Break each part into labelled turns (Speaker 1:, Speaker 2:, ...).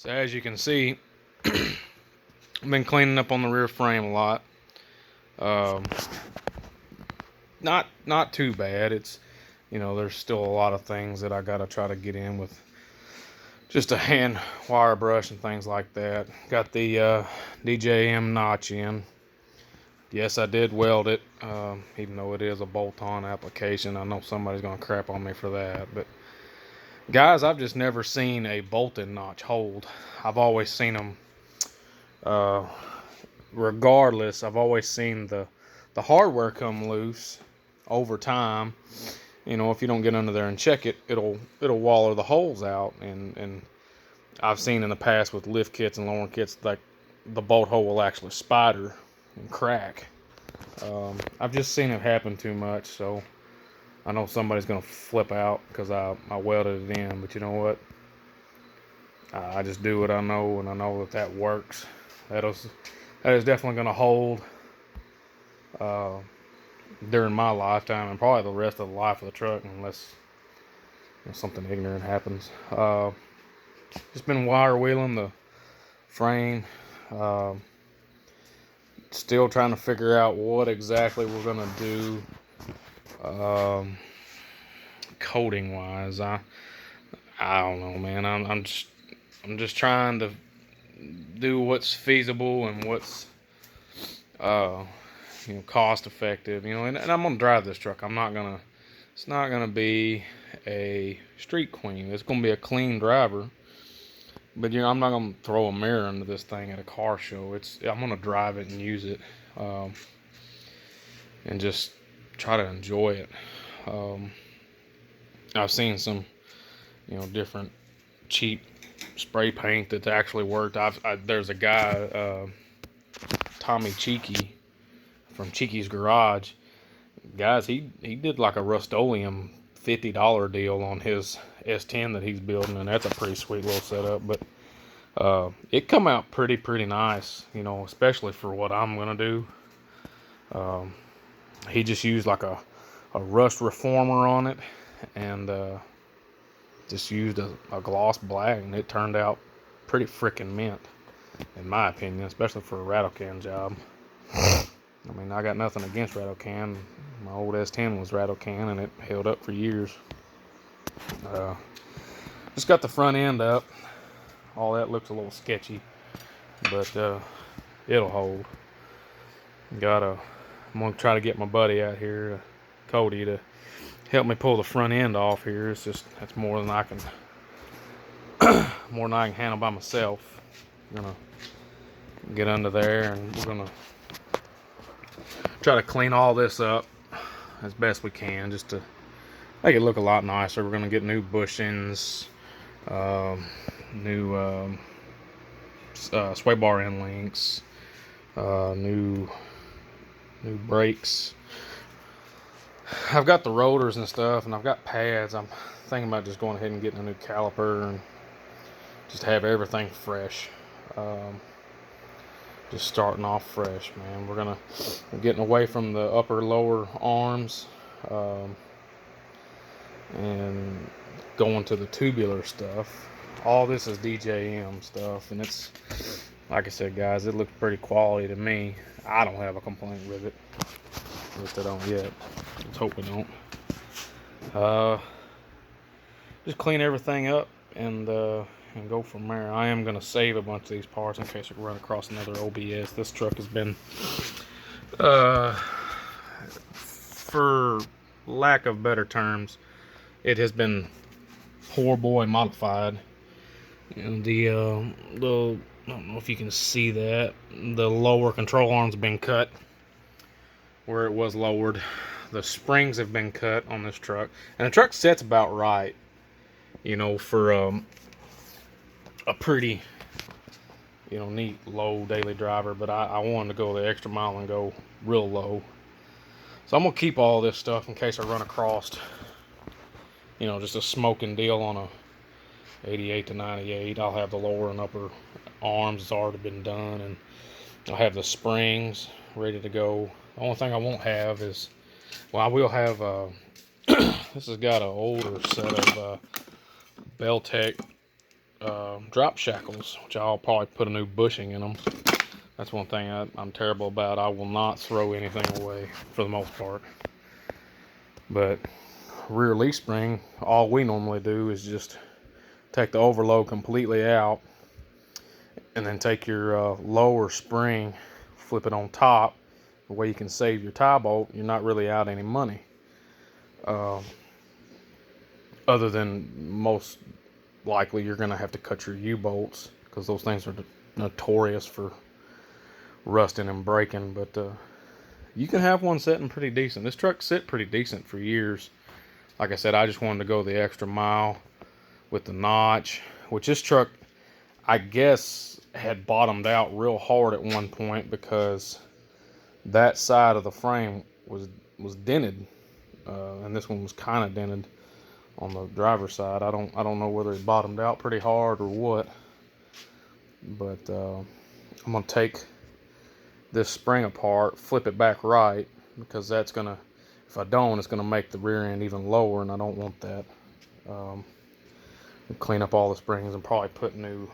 Speaker 1: So as you can see, I've been cleaning up on the rear frame a lot. Um, not too bad. It's, there's still a lot of things that I gotta try to get in with just a hand wire brush and things like that. Got the DJM notch in. Yes, I did weld it, even though it is a bolt-on application. I know somebody's gonna crap on me for that, but guys, I've just never seen a bolted notch hold. I've always seen them, regardless. I've always seen the hardware come loose over time. If you don't get under there and check it, it'll waller the holes out. And I've seen in the past with lift kits and lowering kits, like the bolt hole will actually spider and crack. I've just seen it happen too much, so I know somebody's gonna flip out because I welded it in. But you know what? I just do what I know, and I know that works. That is definitely gonna hold during my lifetime and probably the rest of the life of the truck, unless something ignorant happens. Just been wire wheeling the frame. Still trying to figure out what exactly we're gonna do coating wise. I don't know, man. I'm just trying to do what's feasible and what's cost effective. And I'm gonna drive this truck. It's not gonna be a street queen. It's gonna be a clean driver. But I'm not gonna throw a mirror into this thing at a car show. I'm gonna drive it and use it, and just try to enjoy it. I've seen some, different cheap spray paint that's actually worked. There's a guy, Tommy Cheeky from Cheeky's Garage. Guys, he did like a Rust-Oleum $50 deal on his S10 that he's building, and that's a pretty sweet little setup. But it come out pretty nice, especially for what I'm gonna do. He just used like a rust reformer on it, and just used a gloss black, and it turned out pretty freaking mint, in my opinion, especially for a rattle can job. I mean, I got nothing against rattle can. My old S10 was rattle can, and it held up for years. Just got the front end up. All that looks a little sketchy, but it'll hold. I'm gonna try to get my buddy out here, Cody, to help me pull the front end off here. That's more than I can handle by myself. I'm gonna get under there, and we're gonna try to clean all this up as best we can, just to make it look a lot nicer. We're gonna get new bushings, new sway bar end links, new brakes. I've got the rotors and stuff, and I've got pads. I'm thinking about just going ahead and getting a new caliper and just have everything fresh. Just starting off fresh, man. We're getting away from the upper lower arms, and going to the tubular stuff. All this is DJM stuff, and it's, like I said, guys, it looks pretty quality to me. I don't have a complaint with it. At least I don't yet. Let's hope we don't. Just clean everything up and go from there. I am going to save a bunch of these parts in case I run across another OBS. This truck has been, for lack of better terms, it has been poor boy modified. And I don't know if you can see that, the lower control arms have been cut where it was lowered. The springs have been cut on this truck, and the truck sets about right, for a pretty, neat low daily driver. But I wanted to go the extra mile and go real low, so I'm gonna keep all this stuff in case I run across, just a smoking deal on a 88 to 98. I'll have the lower and upper arms. It's already been done, and I'll have the springs ready to go. The only thing I won't have is, well, I will have this has got an older set of Beltec drop shackles, which I'll probably put a new bushing in them. That's one thing I'm terrible about. I will not throw anything away for the most part. But rear leaf spring, all we normally do is just take the overload completely out and then take your lower spring, flip it on top. The way you can save your tie bolt, you're not really out any money. Other than most likely you're going to have to cut your U-bolts, because those things are notorious for rusting and breaking. But you can have one sitting pretty decent. This truck sit pretty decent for years. Like I said, I just wanted to go the extra mile with the notch, which this truck, I guess, had bottomed out real hard at one point because that side of the frame was dented, and this one was kind of dented on the driver's side. I don't know whether it bottomed out pretty hard or what, but I'm gonna take this spring apart, flip it back right, because that's gonna, if I don't, it's gonna make the rear end even lower, and I don't want that. Clean up all the springs and probably put new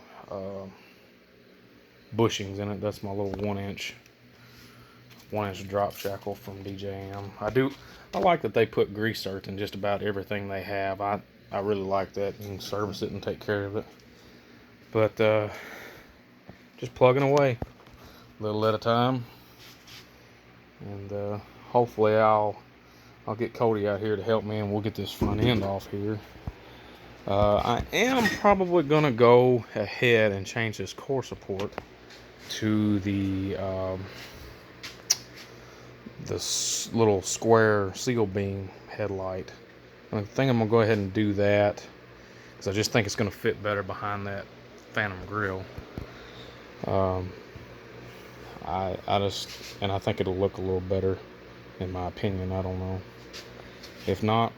Speaker 1: bushings in it. That's my little 1-inch drop shackle from DJM. I like that they put grease certs in just about everything they have. I really like that. You can service it and take care of it. But just plugging away a little at a time, and hopefully I'll get Cody out here to help me, and we'll get this front end off here. I am probably gonna go ahead and change this core support to the this little square seal beam headlight. I think I'm gonna go ahead and do that because I just think it's gonna fit better behind that Phantom grille. I think it'll look a little better, in my opinion. I don't know. If not,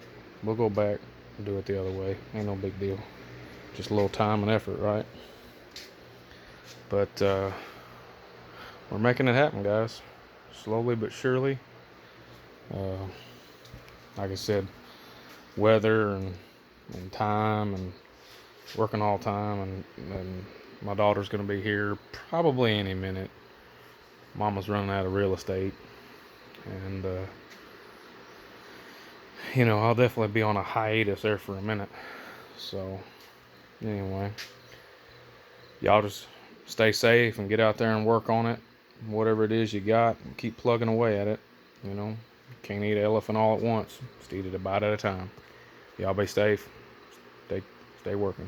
Speaker 1: we'll go back and do it the other way. Ain't no big deal. Just a little time and effort, right? But we're making it happen, guys. Slowly but surely. Like I said, weather and time and working all the time, and my daughter's gonna be here probably any minute. Mama's running out of real estate, and I'll definitely be on a hiatus there for a minute. So anyway, y'all just stay safe and get out there and work on it. Whatever it is you got, keep plugging away at it. Can't eat an elephant all at once. Just eat it a bite at a time. Y'all be safe. Stay working.